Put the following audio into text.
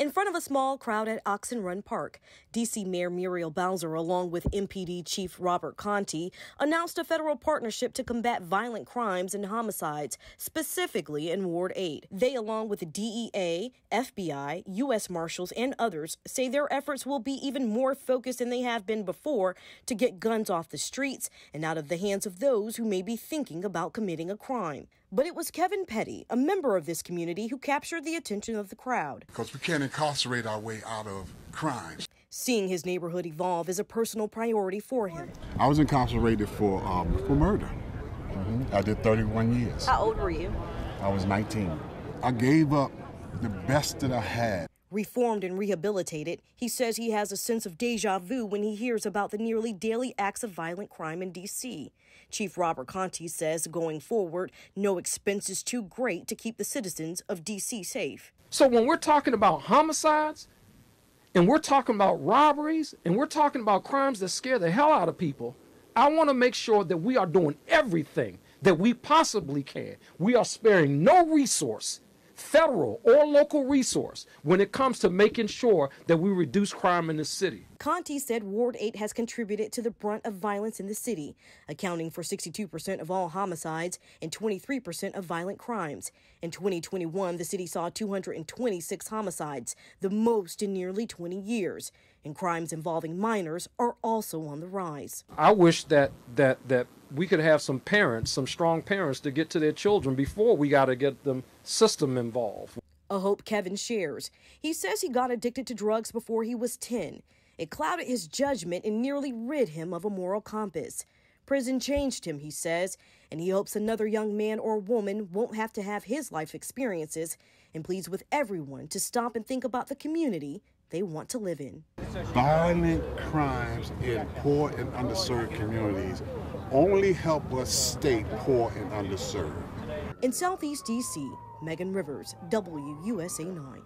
In front of a small crowd at Oxen Run Park, D.C. Mayor Muriel Bowser, along with MPD Chief Robert Contee, announced a federal partnership to combat violent crimes and homicides, specifically in Ward 8. They, along with the DEA, FBI, U.S. Marshals, and others, say their efforts will be even more focused than they have been before to get guns off the streets and out of the hands of those who may be thinking about committing a crime. But it was Kevin Petty, a member of this community, who captured the attention of the crowd. Because we can't incarcerate our way out of crimes. Seeing his neighborhood evolve is a personal priority for him. I was incarcerated for murder. I did 31 years. How old were you? I was 19. I gave up the best that I had. Reformed and rehabilitated, he says he has a sense of deja vu when he hears about the nearly daily acts of violent crime in D.C. Chief Robert Contee says going forward, no expense is too great to keep the citizens of D.C. safe. So when we're talking about homicides, and we're talking about robberies, and we're talking about crimes that scare the hell out of people, I want to make sure that we are doing everything that we possibly can. We are sparing no resource, federal or local resource, when it comes to making sure that we reduce crime in the city. Contee said Ward 8 has contributed to the brunt of violence in the city, accounting for 62% of all homicides and 23% of violent crimes. In 2021, the city saw 226 homicides, the most in nearly 20 years. And crimes involving minors are also on the rise. I wish that we could have some parents, some strong parents, to get to their children before we got to get the system involved. A hope Kevin shares. He says he got addicted to drugs before he was 10. It clouded his judgment and nearly rid him of a moral compass. Prison changed him, he says, and he hopes another young man or woman won't have to have his life experiences, and pleads with everyone to stop and think about the community they want to live in. Violent crimes in poor and underserved communities only help us stay poor and underserved. In Southeast D.C., Megan Rivers, WUSA 9.